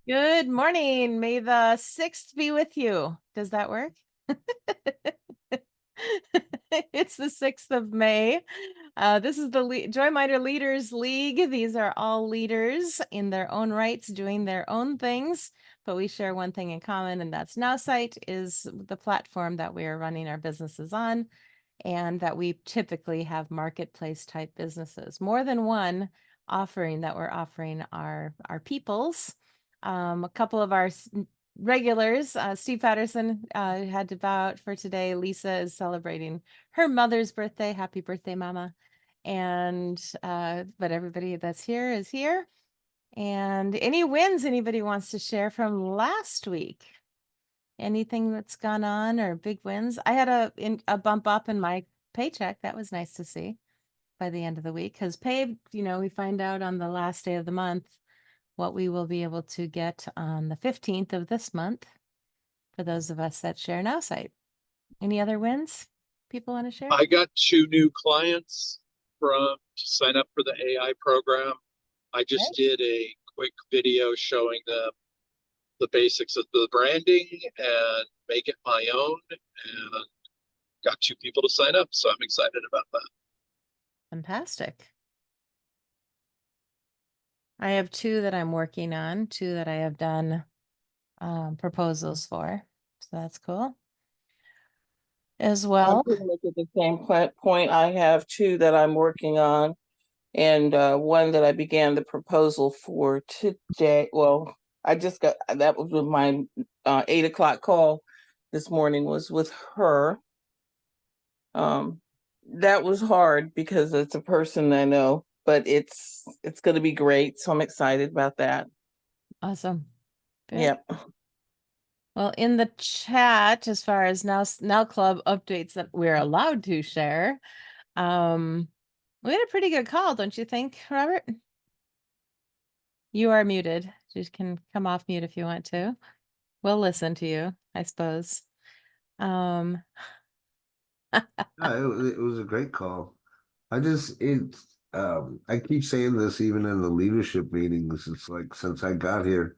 Good morning. May the 6th be with you. Does that work? It's the 6th of May. This is the Joyminder Leaders League. These are all leaders in their own rights, doing their own things, but we share one thing in common, and that's Nowsite is the platform that we are running our businesses on, and that we typically have marketplace type businesses. More than one offering that we're offering our peoples. A couple of our regulars, Steve Patterson had to bow out for today. Lisa is celebrating her mother's birthday. Happy birthday, Mama. And but everybody that's here is here. And any wins anybody wants to share from last week? Anything that's gone on or big wins? I had a bump up in my paycheck. That was nice to see by the end of the week, because pay, we find out on the last day of the month what we will be able to get on the 15th of this month for those of us that share Nowsite. Any other wins people want to share? I got 2 new clients to sign up for the AI program. I just did a quick video showing them the basics of the branding and make it my own, and got 2 people to sign up. So I'm excited about that. Fantastic. I have 2 that I'm working on, 2 that I have done proposals for. So that's cool. As well. I'm pretty much at the same point. I have 2 that I'm working on, and one that I began the proposal for today. Well, I just got that was with my 8 o'clock call this morning was with her. That was hard because it's a person I know, but it's going to be great. So I'm excited about that. Awesome. Good. Yep. Well, in the chat, as far as now club updates that we're allowed to share, we had a pretty good call, don't you think, Robert? You are muted. You can come off mute if you want to. We'll listen to you, I suppose. No, it was a great call. I keep saying this even in the leadership meetings. It's like since I got here,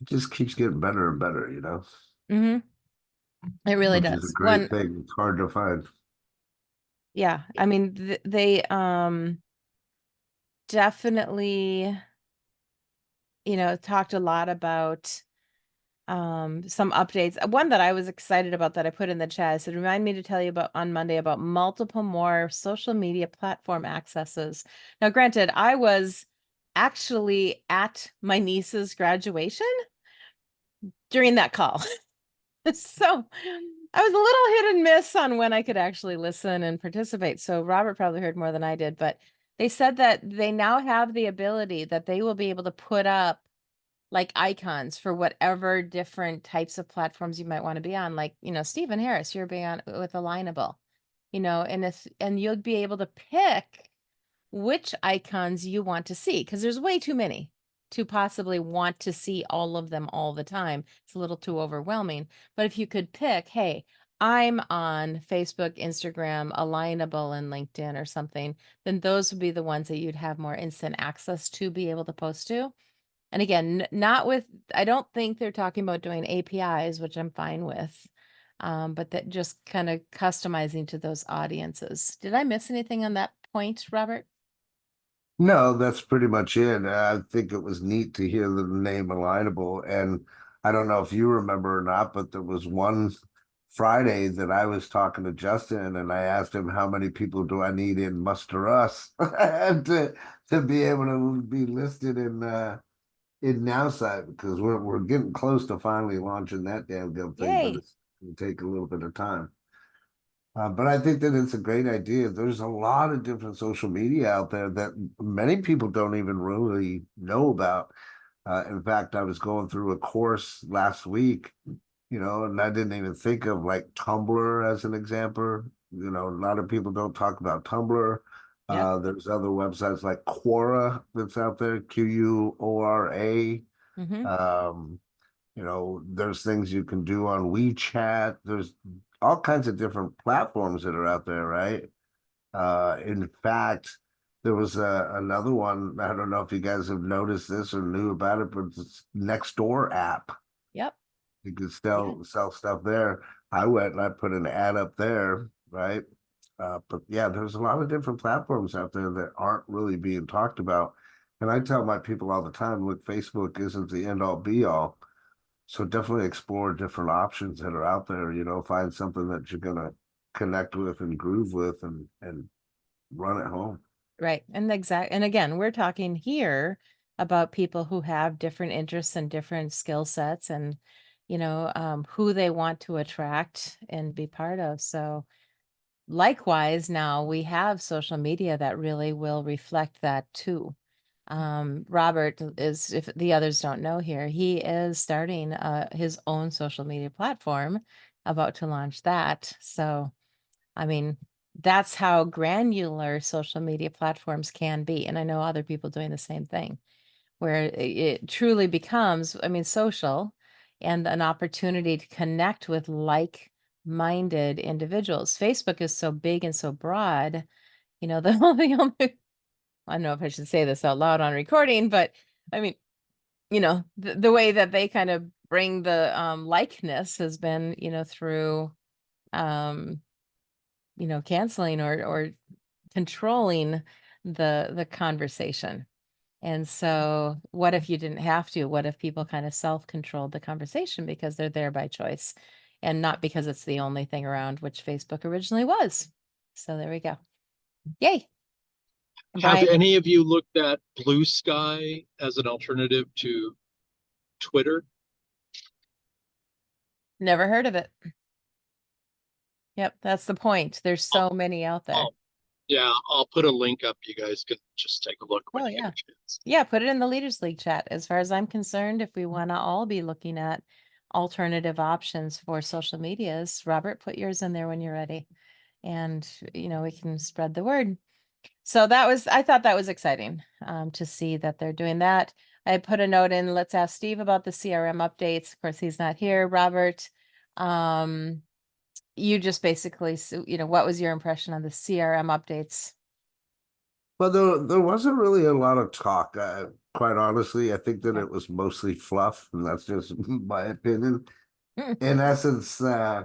it just keeps getting better and better, Mm-hmm. It really which does. is a great thing. It's hard to find. Yeah, I mean, they definitely, talked a lot about some updates. One that I was excited about that I put in the chat said, remind me to tell you about on Monday about multiple more social media platform accesses. Now, granted, I was actually at my niece's graduation during that call. So I was a little hit and miss on when I could actually listen and participate. So Robert probably heard more than I did, but they said that they now have the ability that they will be able to put up like icons for whatever different types of platforms you might want to be on. Like, Stephen Harris, you're being on with Alignable, and you'll be able to pick which icons you want to see, because there's way too many to possibly want to see all of them all the time. It's a little too overwhelming. But if you could pick, hey, I'm on Facebook, Instagram, Alignable, and LinkedIn or something, then those would be the ones that you'd have more instant access to be able to post to. And again, not with, I don't think they're talking about doing APIs, which I'm fine with, but that just kind of customizing to those audiences. Did I miss anything on that point, Robert? No, that's pretty much it. I think it was neat to hear the name Alignable. And I don't know if you remember or not, but there was one Friday that I was talking to Justin and I asked him how many people do I need in Muster Us and to be able to be listed in Nowsite, because we're getting close to finally launching that damn good thing, but Yay. it's going to take a little bit of time. But I think that it's a great idea. There's a lot of different social media out there that many people don't even really know about. In fact, I was going through a course last week, and I didn't even think of like Tumblr as an example. A lot of people don't talk about Tumblr. Yep. There's other websites like Quora that's out there, Quora. Mm-hmm. There's things you can do on WeChat. There's all kinds of different platforms that are out there, right? In fact, There was another one. I don't know if you guys have noticed this or knew about it, but it's Nextdoor app. Yep. You could Yeah. sell stuff there. I went and I put an ad up there, right? But yeah, there's a lot of different platforms out there that aren't really being talked about. And I tell my people all the time, look, Facebook isn't the end all be all. So definitely explore different options that are out there, find something that you're gonna connect with and groove with and run at home. Right. And again, we're talking here about people who have different interests and different skill sets and, who they want to attract and be part of. So likewise, now we have social media that really will reflect that too. Robert is, if the others don't know here, he is starting his own social media platform, about to launch that. So, I mean, that's how granular social media platforms can be. And I know other people doing the same thing, where it truly becomes, I mean, social and an opportunity to connect with like-minded individuals. Facebook is so big and so broad, the only, I don't know if I should say this out loud on recording, but I mean, the way that they kind of bring the likeness has been, through um, canceling or controlling the conversation. And so what if you didn't have to? What if people kind of self-controlled the conversation because they're there by choice and not because it's the only thing around, which Facebook originally was. So there we go. Yay. Have Brian, any of you looked at Blue Sky as an alternative to Twitter? never heard of it. Yep, that's the point. There's so many out there. Yeah, I'll put a link up. You guys can just take a look when Oh, you yeah. get a chance. Yeah, put it in the Leaders League chat. As far as I'm concerned, if we want to all be looking at alternative options for social medias, Robert, put yours in there when you're ready. And, we can spread the word. So I thought that was exciting to see that they're doing that. I put a note in, let's ask Steve about the CRM updates. Of course, he's not here. Robert, you just basically, what was your impression on the CRM updates? Well, there wasn't really a lot of talk. Quite honestly, I think that Yeah. it was mostly fluff, and that's just my opinion. Mm. In essence, yeah,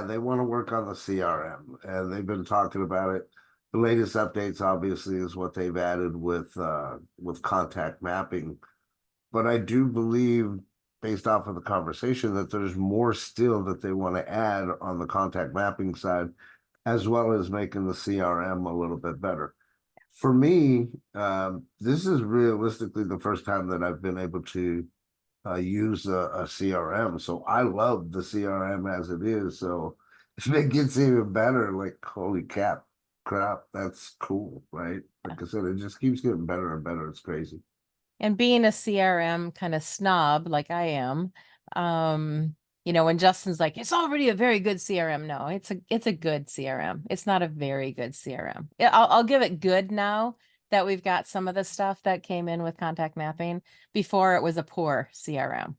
they want to work on the CRM, and they've been talking about it. The latest updates, obviously, is what they've added with contact mapping. But I do believe, based off of the conversation, that there's more still that they want to add on the contact mapping side, as well as making the CRM a little bit better. For me, this is realistically the first time that I've been able to use a CRM. So I love the CRM as it is. So if it gets even better, like holy crap, that's cool, right? Like I said, it just keeps getting better and better. It's crazy. And being a CRM kind of snob like I am, when Justin's like, it's already a very good CRM. No, it's a good CRM. It's not a very good CRM. I'll give it good now that we've got some of the stuff that came in with contact mapping. Before it was a poor CRM.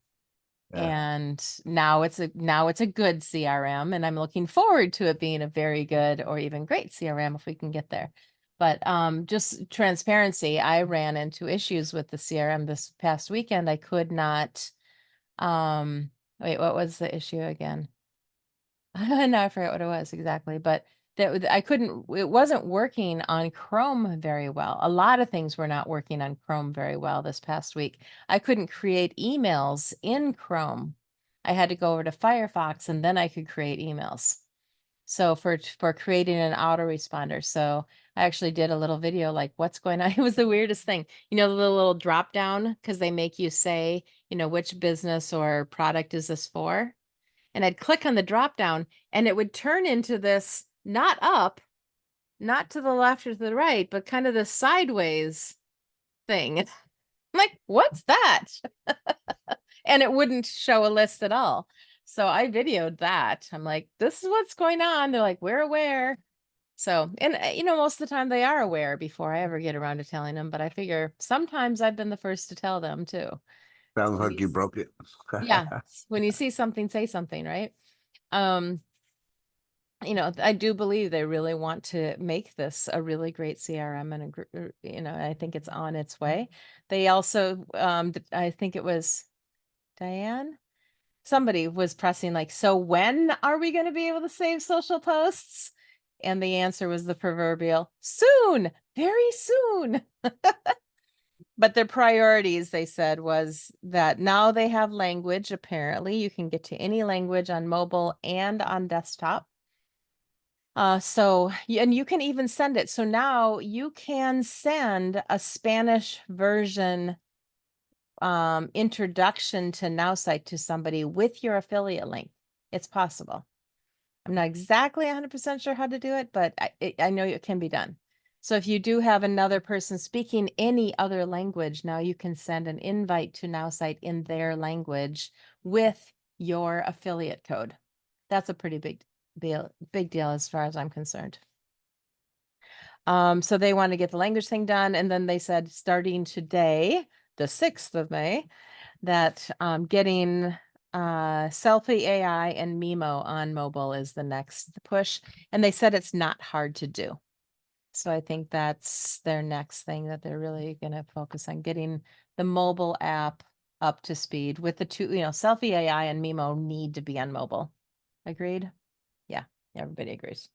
Yeah. And now it's a good CRM, and I'm looking forward to it being a very good or even great CRM if we can get there. But just transparency, I ran into issues with the CRM this past weekend. I could not wait, what was the issue again? Now I forget what it was exactly, but I couldn't, it wasn't working on Chrome very well. A lot of things were not working on Chrome very well this past week. I couldn't create emails in Chrome. I had to go over to Firefox and then I could create emails. So for creating an autoresponder. So I actually did a little video like what's going on. It was the weirdest thing. The little drop down because they make you say, which business or product is this for? And I'd click on the drop down and it would turn into this not up, not to the left or to the right, but kind of the sideways thing. I'm like, what's that? And it wouldn't show a list at all. So I videoed that. I'm like, this is what's going on. They're like, we're aware. So, and most of the time they are aware before I ever get around to telling them, but I figure sometimes I've been the first to tell them too. Sounds When like you broke it. yeah, when you see something, say something, right? Um, you know, I do believe they really want to make this a really great CRM and you know, I think it's on its way. They also, I think it was Diane, somebody was pressing like, so when are we going to be able to save social posts? And the answer was the proverbial soon, very soon. But their priorities, they said, was that now they have language. Apparently, you can get to any language on mobile and on desktop. And you can even send it. So now you can send a Spanish version introduction to Nowsite to somebody with your affiliate link. It's possible. I'm not exactly 100% sure how to do it, but I know it can be done. So if you do have another person speaking any other language, now you can send an invite to Nowsite in their language with your affiliate code. That's a pretty big deal as far as I'm concerned. So they want to get the language thing done. And then they said starting today, the 6th of May, that getting Selfie AI and Mimo on mobile is the next push. And they said it's not hard to do. So I think that's their next thing that they're really going to focus on, getting the mobile app up to speed with the two, you know, Selfie AI and Mimo need to be on mobile. Agreed? Yeah, everybody agrees.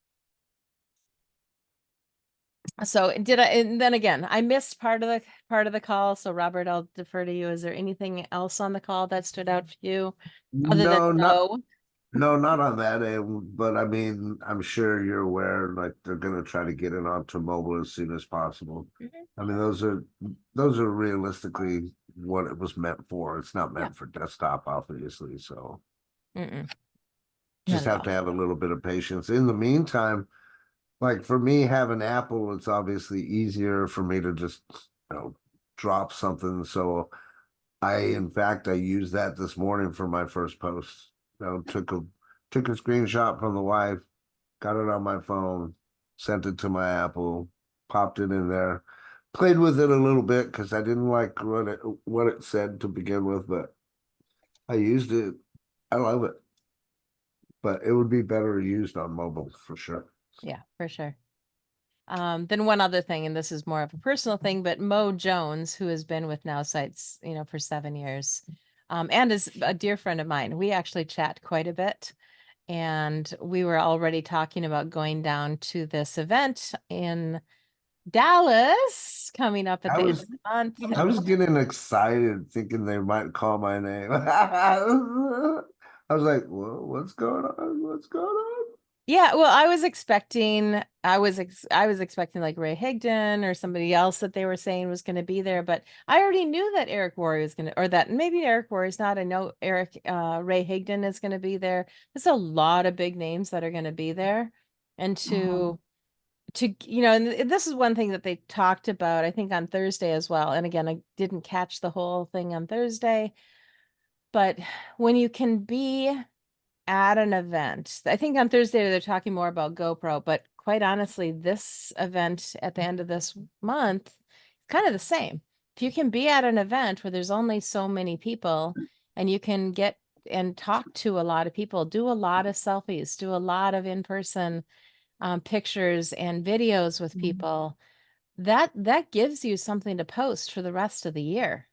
So did I, and then again, I missed part of the call. So Robert, I'll defer to you. Is there anything else on the call that stood out for you other than No, not on that end, but I mean, I'm sure you're aware, like they're gonna try to get it onto mobile as soon as possible. Mhm. I mean, those are realistically what it was meant for. It's not meant for desktop, obviously, so Mm-mm. just Not at have all. to have a little bit of patience. In the meantime, like for me having Apple, it's obviously easier for me to just, you know, drop something. So in fact, I used that this morning for my first post. You know, took a screenshot from the wife, got it on my phone, sent it to my Apple, popped it in there, played with it a little bit because I didn't like what it said to begin with, but I used it. I love it, but it would be better used on mobile for sure. Yeah, for sure. Then one other thing, and this is more of a personal thing, but Mo Jones, who has been with Now Sites, you know, for 7 years, and is a dear friend of mine. We actually chat quite a bit, and we were already talking about going down to this event in Dallas coming up at I the end was of the month. I was getting excited thinking they might call my name. I was like, well, what's going on? What's going on? Yeah, well, I was expecting like Ray Higdon or somebody else that they were saying was going to be there, but I already knew that Eric Worre was going to, or that maybe Eric Worre is not. I know Ray Higdon is going to be there. There's a lot of big names that are going to be there. And you know, and this is one thing that they talked about, I think on Thursday as well. And again, I didn't catch the whole thing on Thursday, but when you can be at an event. I think on Thursday they're talking more about GoPro, but quite honestly, this event at the end of this month is kind of the same. If you can be at an event where there's only so many people and you can get and talk to a lot of people, do a lot of selfies, do a lot of in-person pictures and videos with people, that gives you something to post for the rest of the year.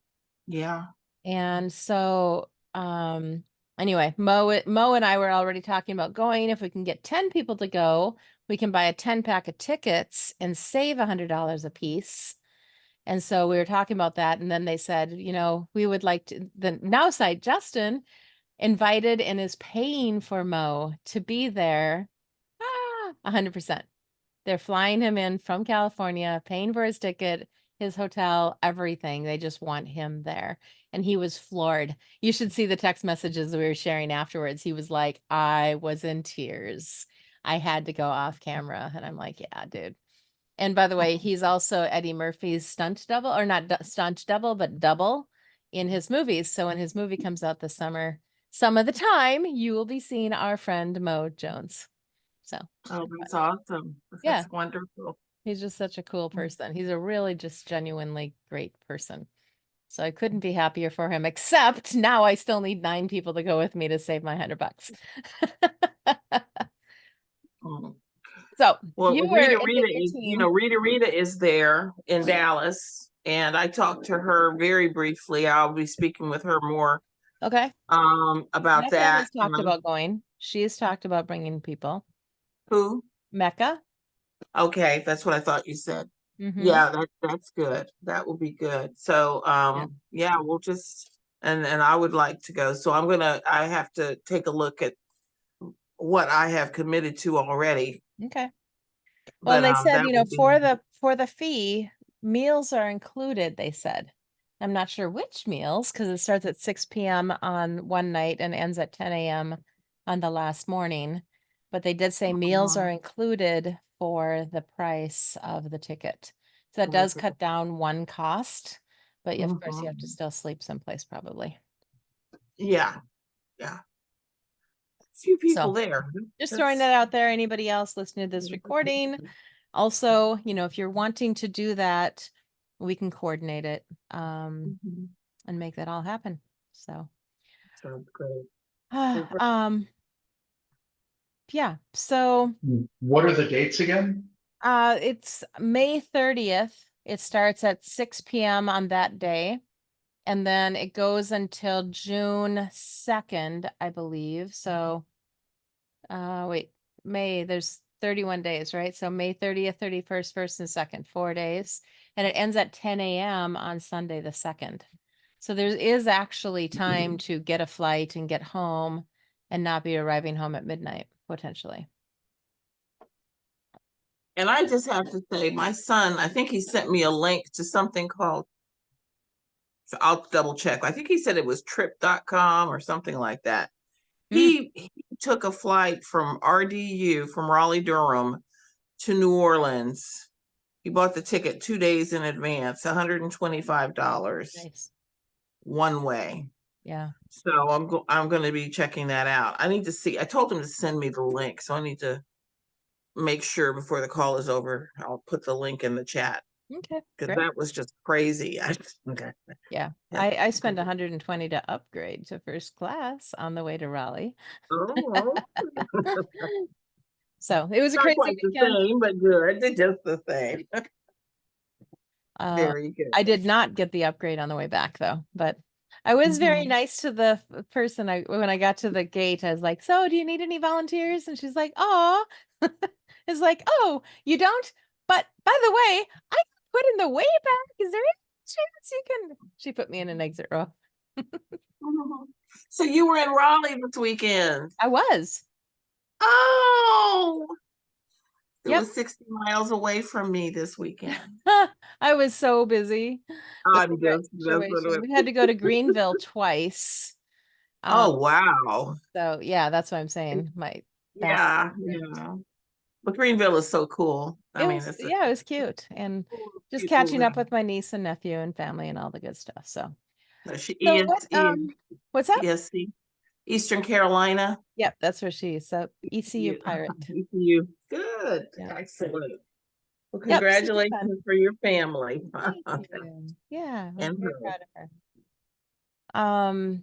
Yeah. And so, anyway, Mo and I were already talking about going. If we can get 10 people to go, we can buy a 10-pack of tickets and save $100 a piece. And so we were talking about that. And then they said, you know, we would like to, the Now site, Justin invited and is paying for Mo to be there. 100%. They're flying him in from California, paying for his ticket, his hotel, everything. They just want him there. And he was floored. You should see the text messages we were sharing afterwards. He was like, I was in tears. I had to go off camera. And I'm like, yeah, dude. And by the way, he's also Eddie Murphy's stunt double, or not stunt double, but double in his movies. So when his movie comes out this summer, some of the time you will be seeing our friend Mo Jones. So, Oh, that's awesome. yeah. That's wonderful. He's just such a cool person. He's a really just genuinely great person. So I couldn't be happier for him, except now I still need 9 people to go with me to save my $100. So Well, you were Rita in Rita your is, team. Rita is there in Dallas, and I talked to her very briefly. I'll be speaking with her more Okay. about Mecca that. has talked about going. She has talked about bringing people. Who? Mecca. Okay, that's what I thought you said. Mm-hmm. Yeah, that's good. That will be good. So yeah, we'll just and I would like to go. So I have to take a look at what I have committed to already. Okay. Well, But and they said, that would be for the fee, meals are included, they said. I'm not sure which meals because it starts at 6 p.m. on one night and ends at 10 a.m. on the last morning. But they did say meals are included for the price of the ticket. So that does cut down one cost, but of course you have to still sleep someplace probably. yeah. A few people So there. just throwing that out there. Anybody else listening to this recording? Also, if you're wanting to do that, we can coordinate it and make that all happen. So Sounds great. yeah. So What are the dates again? it's May 30th. It starts at 6 p.m. on that day. And then it goes until June 2nd, I believe. So wait, there's 31 days, right? So May 30th, 31st, 1st, and 2nd, 4 days. And it ends at 10 a.m. on Sunday the 2nd. So there is actually time to get a flight and get home and not be arriving home at midnight, potentially. And I just have to say, my son, I think he sent me a link to something called, so I'll double check. I think he said it was trip.com or something like that. He took a flight from RDU, from Raleigh, Durham to New Orleans. He bought the ticket 2 days in advance, $125 Nice. one way. Yeah. So I'm going to be checking that out. I need to see. I told him to send me the link, so I need to make sure before the call is over. I'll put the link in the chat Okay. because Great. that was just crazy. Okay. Yeah. I spent $120 to upgrade to first class on the way to Raleigh. Oh, So it was a not crazy quite weekend. the same, but good. It's just the same. Very good. I did not get the upgrade on the way back though, but I was very nice to the person. When I got to the gate, I was like, "So, do you need any volunteers?" And she's like, "Oh," it's like, "Oh, you don't? But by the way, I put in the way back. Is there any chance you can?" She put me in an exit row. So you were in Raleigh this weekend. I was. Oh, it Yep. was 60 miles away from me this weekend. I was so busy with the graduation. We had to go to Greenville twice. Oh, wow. So yeah, that's what I'm saying. Yeah. But Greenville is so cool. I mean, it's it was cute. And just catching up with my niece and nephew and family and all the good stuff. So what's up? Yes, Eastern Carolina. Yep, that's where she's. So ECU pirate. ECU. Good. Yeah. Excellent. Well, Yep, congratulations for your family. Thank you. Yeah, I'm And very proud of her.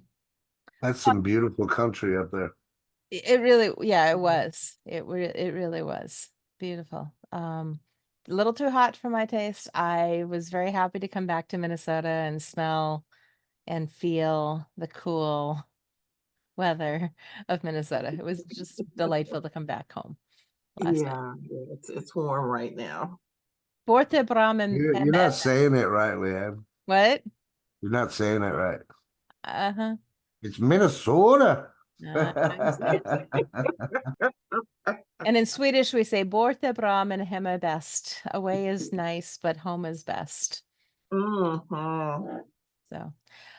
That's some beautiful country up there. It really, yeah, it was. It really was beautiful. A little too hot for my taste. I was very happy to come back to Minnesota and smell and feel the cool weather of Minnesota. It was just delightful to come back home. Yeah, it's warm right now. You're not saying it right, LeAnn. What? You're not saying it right. Uh-huh. It's Minnesota. And in Swedish, we say "Borta bra men hemma bäst." Away is nice, but home is best. So,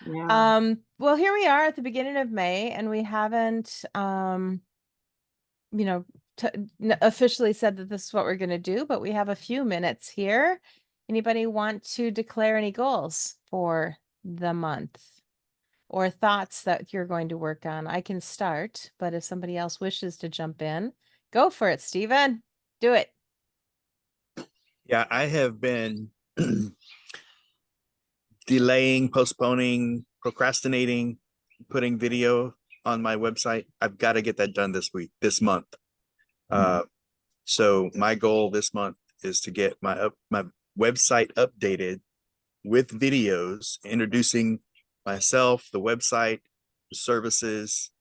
yeah. Well, here we are at the beginning of May, and we haven't, officially said that this is what we're going to do, but we have a few minutes here. Anybody want to declare any goals for the month or thoughts that you're going to work on? I can start, but if somebody else wishes to jump in, go for it, Stephen. Do it. Yeah, I have been delaying, postponing, procrastinating, putting video on my website. I've got to get that done this month. So my goal this month is to get my website updated with videos introducing myself, the website, the services,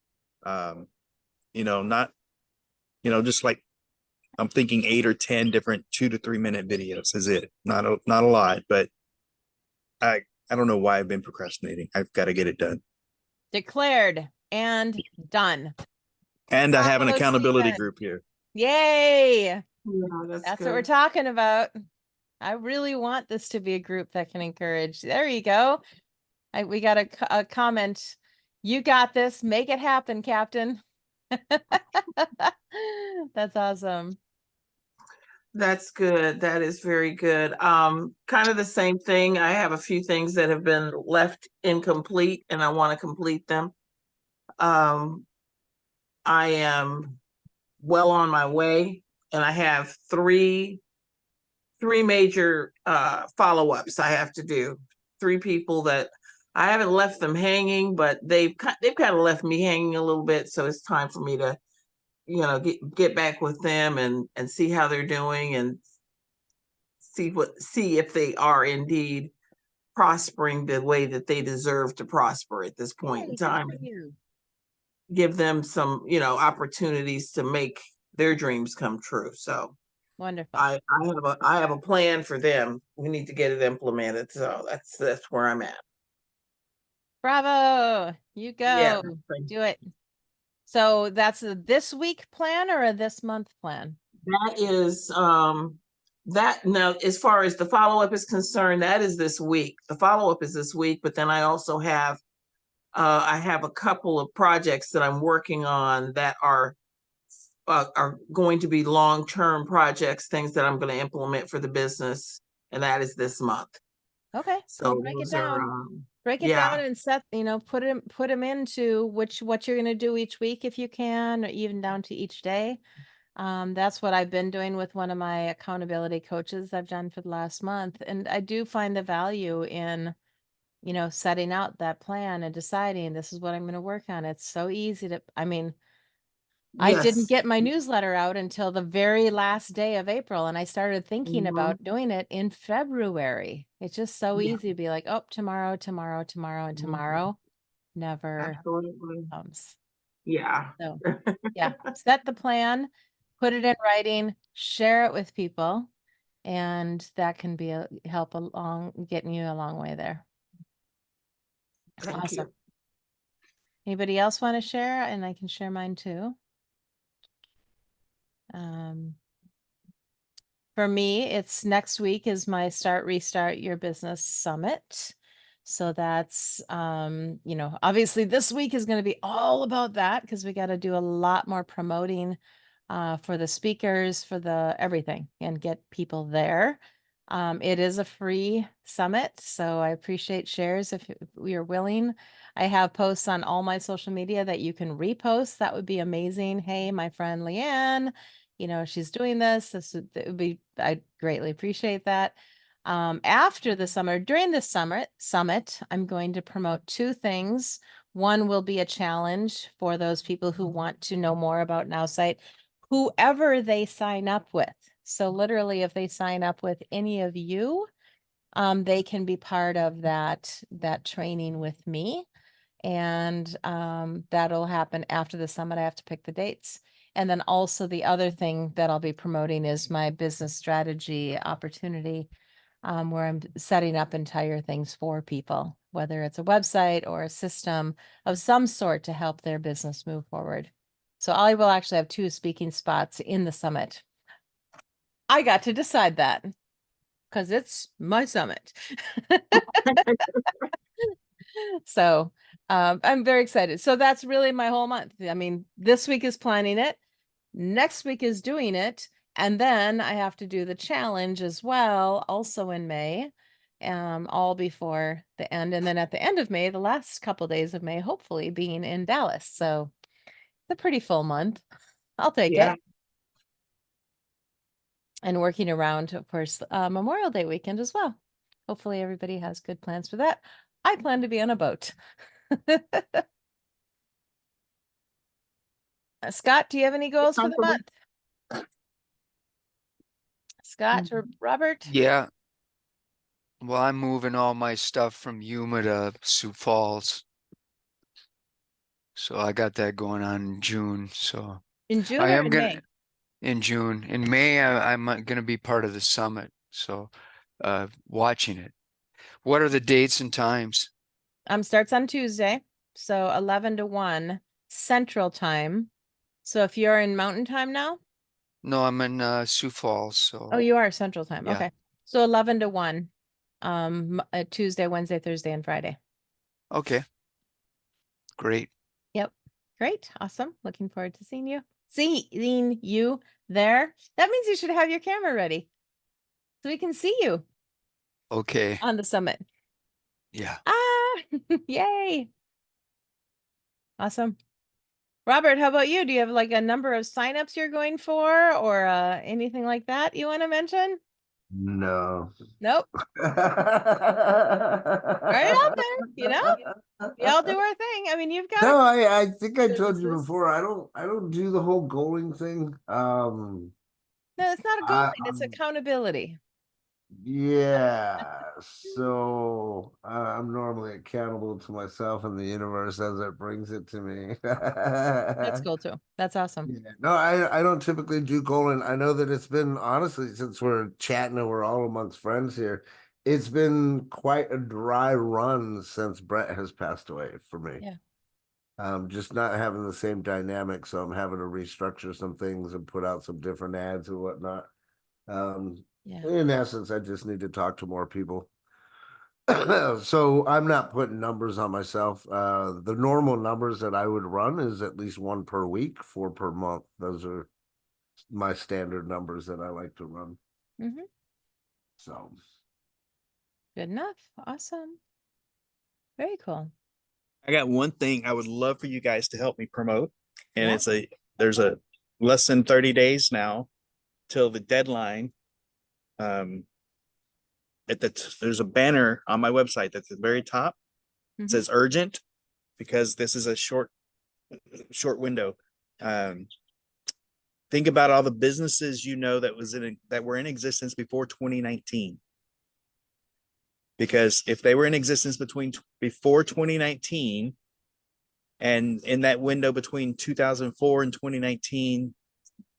not, just like I'm thinking 8 or 10 different 2 to 3 minute videos is it. Not a lot, but I don't know why I've been procrastinating. I've got to get it done. Declared and done. And I have an Bravo, accountability Stephen. group here. Yay. Yeah, That's what we're talking about. I really want this to be a group that can encourage. There you go. We got a comment. You got this. Make it happen, Captain. That's awesome. That's good. That is very good. Kind of the same thing. I have a few things that have been left incomplete and I want to complete them. I am well on my way and I have three major follow-ups I have to do. 3 people that I haven't left them hanging, but they've kind of left me hanging a little bit. So it's time for me to, get back with them and see how they're doing and see if they are indeed prospering the way that they deserve to prosper at this point in time. Give them some, opportunities to make their dreams come true. So wonderful. I have a plan for them. We need to get it implemented. So that's where I'm at. Bravo. You go. Yeah. Do it. So that's a this week plan or a this month plan? That is that now, as far as the follow-up is concerned, that is this week. The follow-up is this week, but then I also have I have a couple of projects that I'm working on that are going to be long-term projects, things that I'm going to implement for the business, and that is this month. Okay. So break it those down. are, Break it yeah. down and set, put them into what you're going to do each week if you can, or even down to each day. That's what I've been doing with one of my accountability coaches I've done for the last month. And I do find the value in, setting out that plan and deciding this is what I'm going to work on. It's so easy to, I didn't Yes. get my newsletter out until the very last day of April, and I started thinking about doing it in February. It's just so easy to be like, oh, tomorrow, and tomorrow never Absolutely. comes. Yeah. So yeah, set the plan, put it in writing, share it with people, and that can be a help along getting you a long way there. Thank Awesome. you. Anybody else want to share? And I can share mine too. For me, it's next week is my Restart Your Business Summit. So that's, obviously this week is going to be all about that because we got to do a lot more promoting for the speakers, for the everything, and get people there. It is a free summit, so I appreciate shares if you're willing. I have posts on all my social media that you can repost. That would be amazing. Hey, my friend LeAnn, she's doing this. It would be, I'd greatly appreciate that. After the summer, during the summit, I'm going to promote 2 things. One will be a challenge for those people who want to know more about Nowsite, whoever they sign up with. So literally, if they sign up with any of you, they can be part of that training with me. And that'll happen after the summit. I have to pick the dates. And then also the other thing that I'll be promoting is my business strategy opportunity, where I'm setting up entire things for people, whether it's a website or a system of some sort to help their business move forward. So I will actually have 2 speaking spots in the summit. I got to decide that because it's my summit. So I'm very excited. So that's really my whole month. I mean, this week is planning it. Next week is doing it. And then I have to do the challenge as well, also in May, all before the end. And then at the end of May, the last couple of days of May, hopefully being in Dallas. So it's a pretty full month. I'll take it. And working around, of course, Memorial Day weekend as well. Hopefully everybody has good plans for that. I plan to be on a boat. Scott, do you have any goals for the month? Scott or Robert? Yeah. Well, I'm moving all my stuff from Yuma to Sioux Falls. So I got that going on in June. So In June I or am in gonna May? in June. In May, I'm gonna be part of the summit. So watching it. What are the dates and times? Starts on Tuesday, so 11 to 1 Central Time. So if you're in Mountain Time now? No, I'm in Sioux Falls. Oh, So you are Central Time. yeah. Okay. So 11 to 1 Tuesday, Wednesday, Thursday, and Friday. Okay. Great. Yep. Great. Awesome. Looking forward to seeing you. Seeing you there. That means you should have your camera ready so we can see you Okay. on the summit. Yeah. Ah, yay. Awesome. Robert, how about you? Do you have like a number of signups you're going for or anything like that you want to mention? No. Nope. Right out there, you know? We all do our thing. I mean, you've got No, a I think I told you businesses. before. I don't do the whole goaling thing. No, it's not a goal, I, it's accountability. yeah. So I'm normally accountable to myself and the universe as it brings it to me. That's cool too. That's awesome. Yeah. No, I don't typically do goaling. I know that it's been honestly since we're chatting and we're all amongst friends here. It's been quite a dry run since Brett has passed away for me. Yeah. Just not having the same dynamic, so I'm having to restructure some things and put out some different ads and whatnot. Yeah. In essence, I just need to talk to more people. So I'm not putting numbers on myself. The normal numbers that I would run is at least one per week, four per month. Those are my standard numbers that I like to run. Mm-hmm. So Good enough. Awesome. Very cool. I got one thing I would love for you guys to help me promote. And Yeah. there's a less than 30 days now till the deadline. There's a banner on my website that's at the very top. Mhm. It says urgent because this is a short window. Think about all the businesses that were in existence before 2019. Because if they were in existence before 2019, and in that window between 2004 and 2019,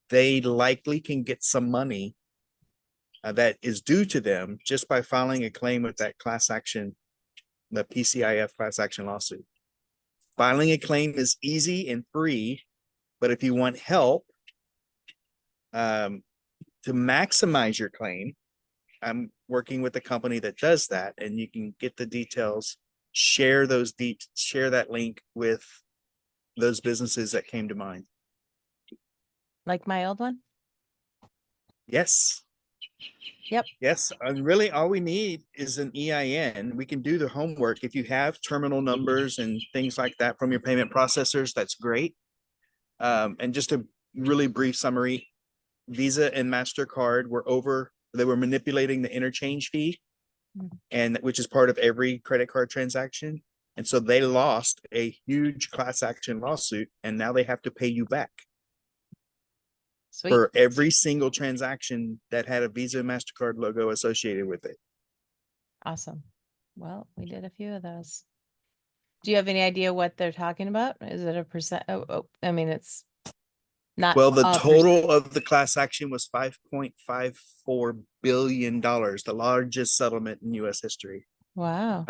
they likely can get some money that is due to them just by filing a claim with that the PCIF class action lawsuit. Filing a claim is easy and free, but if you want help to maximize your claim, I'm working with a company that does that, and you can get the details, share that link with those businesses that came to mind. Like my old one? Yes. Yep. Yes. And really all we need is an EIN. We can do the homework. If you have terminal numbers and things like that from your payment processors, that's great. And just a really brief summary, Visa and MasterCard they were manipulating the interchange fee, and which is part of every credit card transaction. And so they lost a huge class action lawsuit, and now they have to pay you back. Sweet. For every single transaction that had a Visa and MasterCard logo associated with it. Awesome. Well, we did a few of those. Do you have any idea what they're talking about? Is it a percent? I mean, it's not. Well, the a total of the class action was $5.54 billion, the largest settlement in U.S. history. Wow.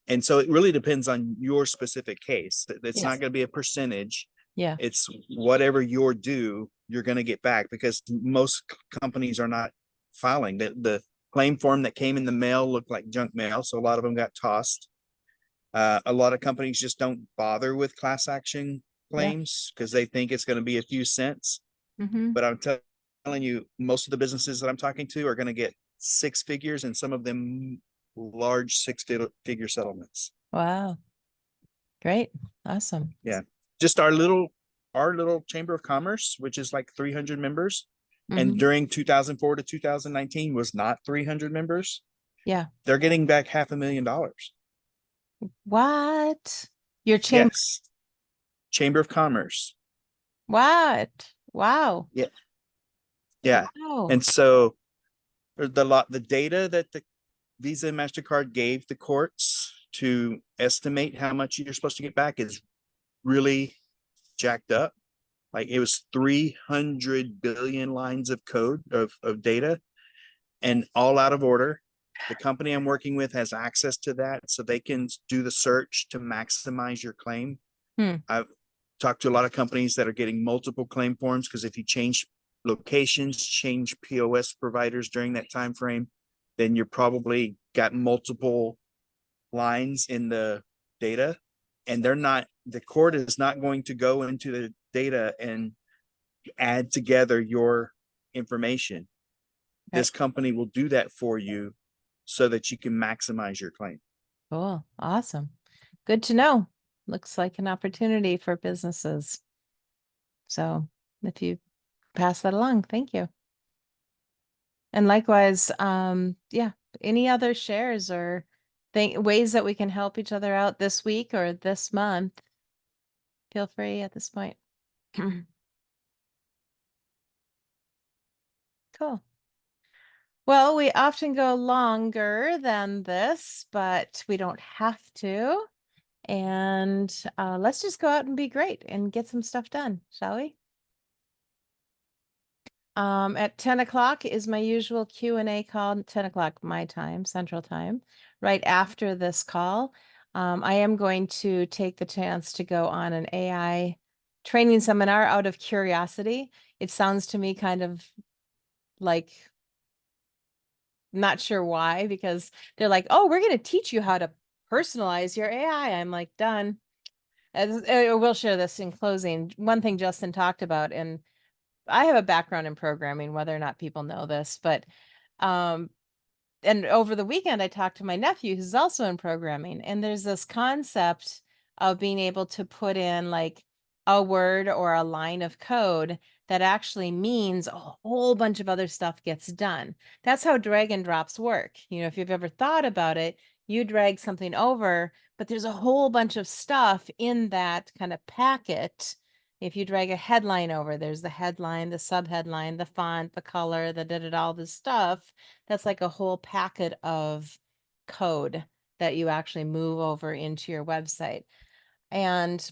And so it really depends on your specific case. It's Yes. not going to be a percentage. Yeah. It's whatever you're due, you're going to get back, because most companies are not filing. The claim form that came in the mail looked like junk mail, so a lot of them got tossed. A lot of companies just don't bother with class action claims because they think it's going to be a few cents. Mm-hmm. But I'm telling you, most of the businesses that I'm talking to are going to get six figures, and some of them large six-figure settlements. Wow. Great. Awesome. Yeah. Just our little Chamber of Commerce, which is like 300 members. And Mhm. during 2004 to 2019 was not 300 members. Yeah. They're getting back $500,000. What? Your chamber? Yes. Chamber of Commerce. What? Wow. Yeah. Yeah. Wow. And so the data that the Visa and MasterCard gave the courts to estimate how much you're supposed to get back is really jacked up. Like it was 300 billion lines of code of data and all out of order. The company I'm working with has access to that so they can do the search to maximize your claim. I've talked to a lot of companies that are getting multiple claim forms because if you change locations, change POS providers during that time frame, then you're probably got multiple lines in the data, and the court is not going to go into the data and add together your information. Right. This company will do that for you so that you can maximize your claim. Cool. Awesome. Good to know. Looks like an opportunity for businesses. So if you pass that along, thank you. And likewise, yeah, any other shares or ways that we can help each other out this week or this month, feel free at this point. Cool. Well, we often go longer than this, but we don't have to. And let's just go out and be great and get some stuff done, shall we? At 10 o'clock is my usual Q&A call, 10 o'clock my time, Central Time, right after this call. I am going to take the chance to go on an AI training seminar out of curiosity. It sounds to me kind of like, not sure why, because they're like, oh, we're going to teach you how to personalize your AI. I'm like, done. We'll share this in closing. One thing Justin talked about, and I have a background in programming, whether or not people know this, but and over the weekend I talked to my nephew who's also in programming, and there's this concept of being able to put in like a word or a line of code that actually means a whole bunch of other stuff gets done. That's how drag and drops work. You know, if you've ever thought about it, you drag something over, but there's a whole bunch of stuff in that kind of packet. If you drag a headline over, there's the headline, the subheadline, the font, the color, all this stuff. That's like a whole packet of code that you actually move over into your website. And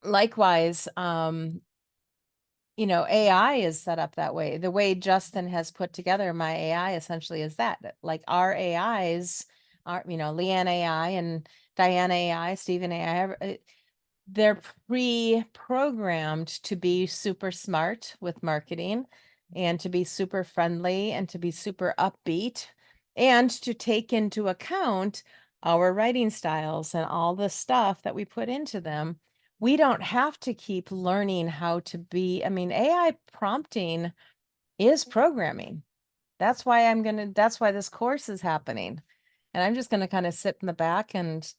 likewise, you know, AI is set up that way. The way Justin has put together my AI essentially is that like our AIs are, you know, LeAnn AI and Diana AI, Stephen AI, they're pre-programmed to be super smart with marketing and to be super friendly and to be super upbeat and to take into account our writing styles and all the stuff that we put into them. We don't have to keep learning how to be, I mean, AI prompting is programming. That's why that's why this course is happening. And I'm just going to kind of sit in the back and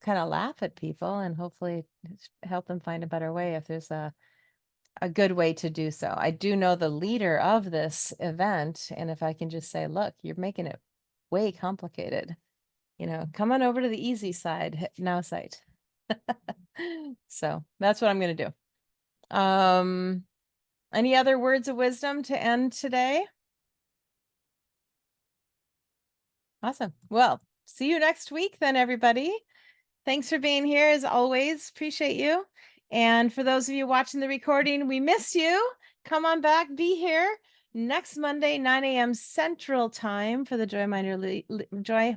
kind of laugh at people and hopefully help them find a better way if there's a good way to do so. I do know the leader of this event, and if I can just say, look, you're making it way complicated, you know, come on over to the easy side, Nowsite. So that's what I'm going to do. Any other words of wisdom to end today? Awesome. Well, see you next week then, everybody. Thanks for being here as always. Appreciate you. And for those of you watching the recording, we miss you. Come on back, be here next Monday, 9 a.m. Central Time for the Joy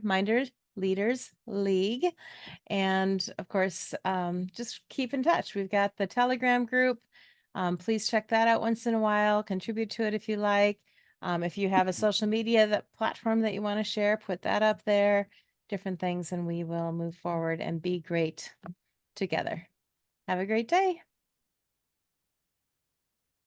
Minders Leaders League. And of course, just keep in touch. We've got the Telegram group. Please check that out once in a while. Contribute to it if you like. If you have a social media platform that you want to share, put that up there. Different things, and we will move forward and be great together. Have a great day.